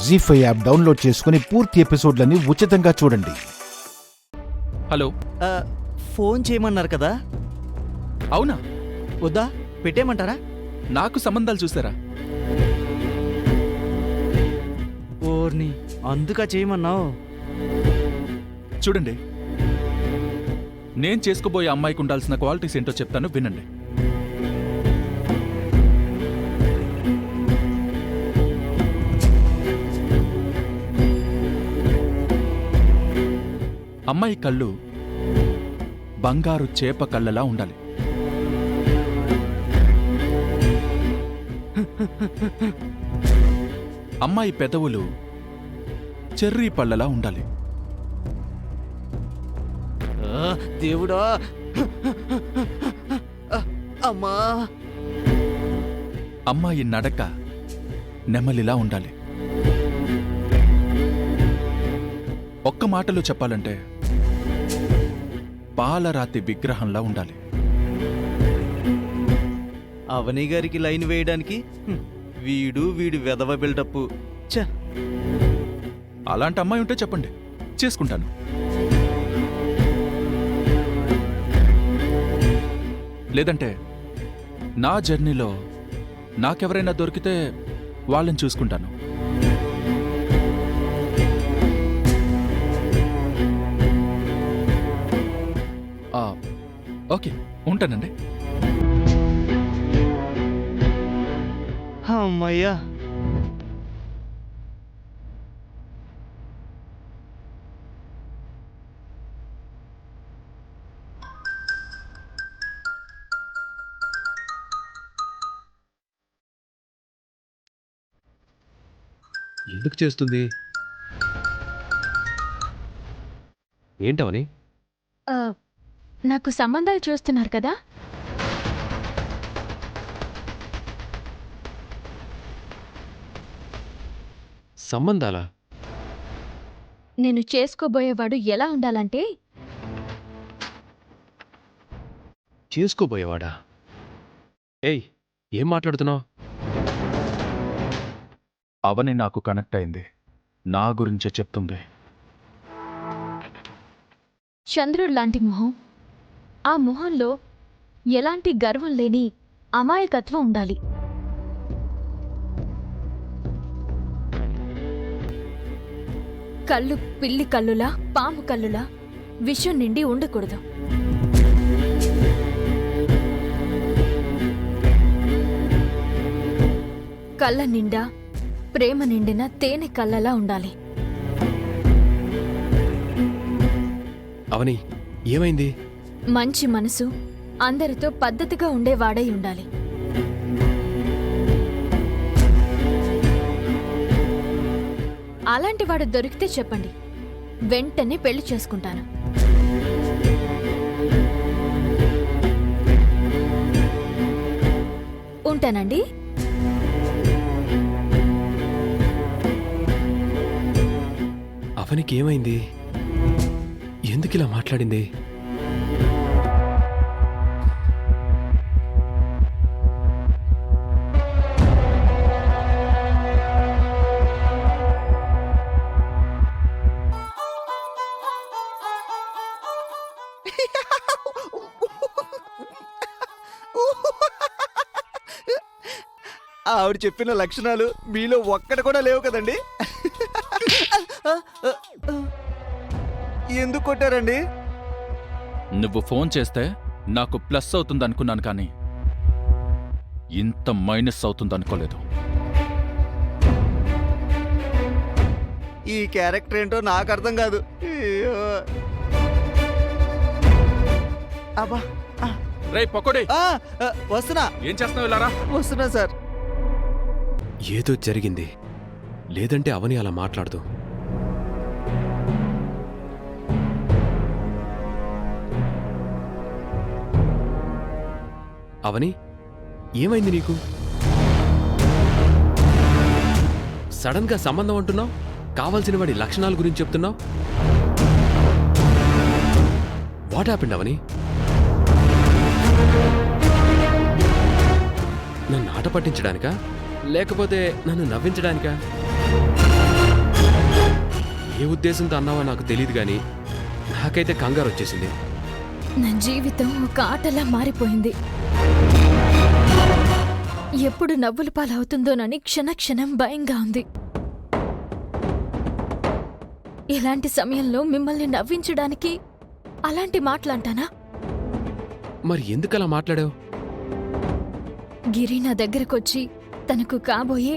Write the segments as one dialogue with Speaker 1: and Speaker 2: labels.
Speaker 1: జీ5 app download చేసుకుని పూర్తి ఎపిసోడ్లని ఉచితంగా చూడండి.
Speaker 2: హలో,
Speaker 3: ఫోన్ చేయమన్నారు కదా?
Speaker 2: అవునా?
Speaker 3: వద్దా, పెట్టేయమంటారా?
Speaker 2: నాకు సంబంధాలు చూసారా?
Speaker 3: ఓర్ని, అందుకా చేయమన్నావు?
Speaker 2: చూడండి, నేను చేసుకోబోయే అమ్మాయికి ఉండాల్సిన క్వాలిటీస్ ఏంటో చెప్తాను, వినండి. అమ్మాయి కళ్ళు బంగారు చేప కళ్ళలా ఉండాలి. అమ్మాయి పెదవులు చెర్రీ పళ్ళలా ఉండాలి.
Speaker 3: దేవుడా, అమ్మా.
Speaker 2: అమ్మాయి నడక నెమలిలా ఉండాలి. ఒక్క మాటలో చెప్పాలంటే పాలరాతి విగ్రహంలా ఉండాలి.
Speaker 3: అవని గారికి లైన్ వేయడానికి వీడి వెధవ బిల్డప్. ఛ,
Speaker 2: అలాంటి అమ్మాయి ఉంటే చెప్పండి, చేసుకుంటాను. లేదంటే నా జర్నీలో నాకెవరైనా దొరికితే వాళ్ళని చూసుకుంటాను. ఓకే, ఉంటానండి.
Speaker 3: అమ్మయ్యా.
Speaker 4: ఎందుకు చేస్తుంది? ఏంటవని?
Speaker 5: నాకు సంబంధాలు చూస్తున్నారు కదా?
Speaker 4: సంబంధాలా?
Speaker 5: నేను చేసుకోబోయేవాడు ఎలా ఉండాలంటే,
Speaker 4: చేసుకోబోయేవాడా? ఏయ్, ఏం మాట్లాడుతున్నావు?
Speaker 2: అవని నాకు కనెక్ట్ అయింది, నా గురించే చెప్తుంది.
Speaker 5: చంద్రుడు లాంటి మొహం, ఆ మొహంలో ఎలాంటి గర్వం లేని అమాయకత్వం ఉండాలి. కళ్ళు పిల్లి కళ్ళులా, పాము కళ్ళులా విషం నిండి ఉండకూడదు. కళ్ళ నిండా ప్రేమ నిండిన తేనె కళ్ళలా ఉండాలి.
Speaker 4: అవని, ఏమైంది?
Speaker 5: మంచి మనసు, అందరితో పద్ధతిగా ఉండేవాడై ఉండాలి. అలాంటి వాడు దొరికితే చెప్పండి, వెంటనే పెళ్లి చేసుకుంటాను. ఉంటానండి.
Speaker 4: అవనికి ఏమైంది? ఎందుకు ఇలా మాట్లాడింది?
Speaker 3: ఆవిడ చెప్పిన లక్షణాలు మీలో ఒక్కటి కూడా లేవు కదండి? ఎందుకు కొట్టారండి?
Speaker 2: నువ్వు ఫోన్ చేస్తే నాకు ప్లస్ అవుతుందనుకున్నాను, కానీ ఇంత మైనస్ అవుతుందనుకోలేదు.
Speaker 3: ఈ క్యారెక్టర్ ఏంటో నాకు అర్థం కాదు. అయ్యో. అబ్బా.
Speaker 2: రే పకోడీ,
Speaker 3: వస్తున్నా.
Speaker 2: ఏం చేస్తున్నావు? ఇలారా.
Speaker 3: వస్తున్నా సార్.
Speaker 4: ఏదో జరిగింది, లేదంటే అవని అలా మాట్లాడదు. అవని, ఏమైంది నీకు? సడన్ గా సంబంధం అంటున్నావు, కావలసిన వాడి లక్షణాల గురించి చెప్తున్నావు. వాట్ హ్యాపెండ్ అవని? నన్ను ఆట పట్టించడానికా, లేకపోతే నన్ను నవ్వించడానికా? ఏ ఉద్దేశంతో అన్నావో నాకు తెలియదు కానీ నాకైతే కంగారు వచ్చేసింది.
Speaker 5: నా జీవితం ఒక ఆటలా మారిపోయింది. ఎప్పుడు నవ్వుల పాలవుతుందోనని క్షణక్షణం భయంగా ఉంది. ఇలాంటి సమయంలో మిమ్మల్ని నవ్వించడానికి అలాంటి మాటలంటానా?
Speaker 4: మరి ఎందుకలా మాట్లాడావు?
Speaker 5: గిరి నా దగ్గరకొచ్చి తనకు కాబోయే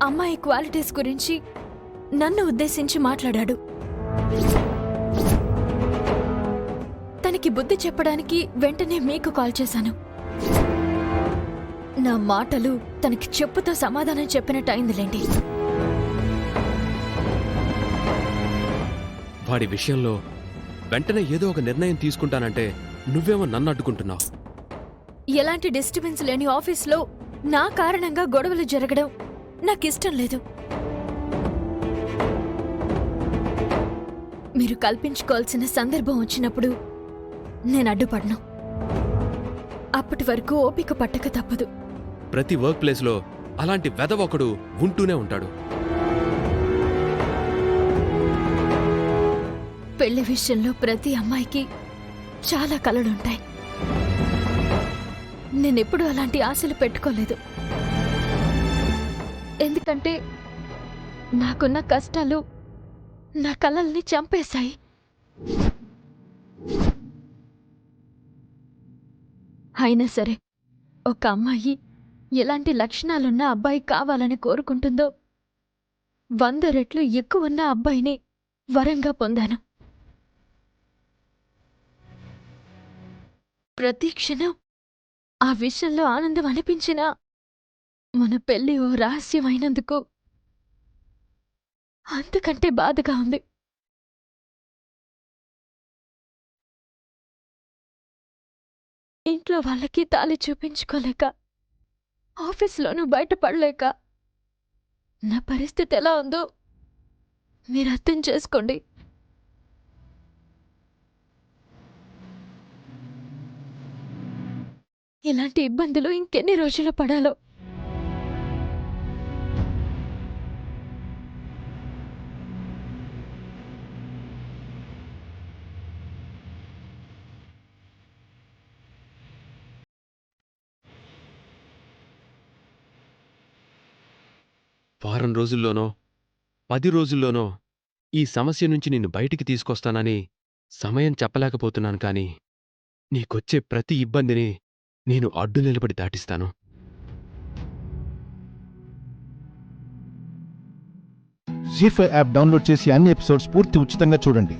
Speaker 5: అమ్మాయి క్వాలిటీస్ గురించి నన్ను ఉద్దేశించి మాట్లాడాడు. తనకి బుద్ధి చెప్పడానికి వెంటనే మీకు కాల్ చేశాను. నా మాటలు తనకి చెప్పుతో సమాధానం చెప్పినట్టయిందిలేండి.
Speaker 4: వాడి విషయంలో వెంటనే ఏదో ఒక నిర్ణయం తీసుకుంటానంటే నువ్వేమో నన్ను అడ్డుకుంటున్నావు.
Speaker 5: ఎలాంటి డిస్టర్బెన్స్ లేని ఆఫీస్లో నా కారణంగా గొడవలు జరగడం నాకిష్టం లేదు. మీరు కల్పించుకోవాల్సిన సందర్భం వచ్చినప్పుడు నేను అడ్డుపడను. అప్పటి వరకు ఓపిక పట్టక తప్పదు.
Speaker 4: ప్రతి వర్క్ ప్లేస్లో అలాంటి వెధవ ఒకడు ఉంటూనే ఉంటాడు.
Speaker 5: పెళ్లి విషయంలో ప్రతి అమ్మాయికి చాలా కలలుంటాయి. నేనెప్పుడూ అలాంటి ఆశలు పెట్టుకోలేదు. ఎందుకంటే నాకున్న కష్టాలు నా కలల్ని చంపేశాయి. అయినా సరే ఒక అమ్మాయి ఎలాంటి లక్షణాలున్న అబ్బాయి కావాలని కోరుకుంటుందో 100 రెట్లు ఎక్కువున్న అబ్బాయిని వరంగా పొందాను. ప్రతి క్షణం ఆ విషయంలో ఆనందం అనిపించినా మన పెళ్లి ఓ రహస్యమైనందుకు అంతకంటే బాధగా ఉంది. ఇంట్లో వాళ్ళకి తాళి చూపించుకోలేక, ఆఫీస్లోనూ బయటపడలేక నా పరిస్థితి ఎలా ఉందో మీరు అర్థం చేసుకోండి. ఇలాంటి ఇబ్బందులు ఇంకెన్ని రోజులు పడాలో.
Speaker 4: వారం రోజుల్లోనో 10 రోజుల్లోనో ఈ సమస్య నుంచి నిన్ను బయటికి తీసుకొస్తానని సమయం చెప్పలేకపోతున్నాను, కానీ నీకొచ్చే ప్రతి ఇబ్బందిని నేను అడ్డు నిలబడి దాటిస్తాను.
Speaker 1: జీ5 యాప్ డౌన్లోడ్ చేసి అన్ని ఎపిసోడ్స్ పూర్తి ఉచితంగా చూడండి.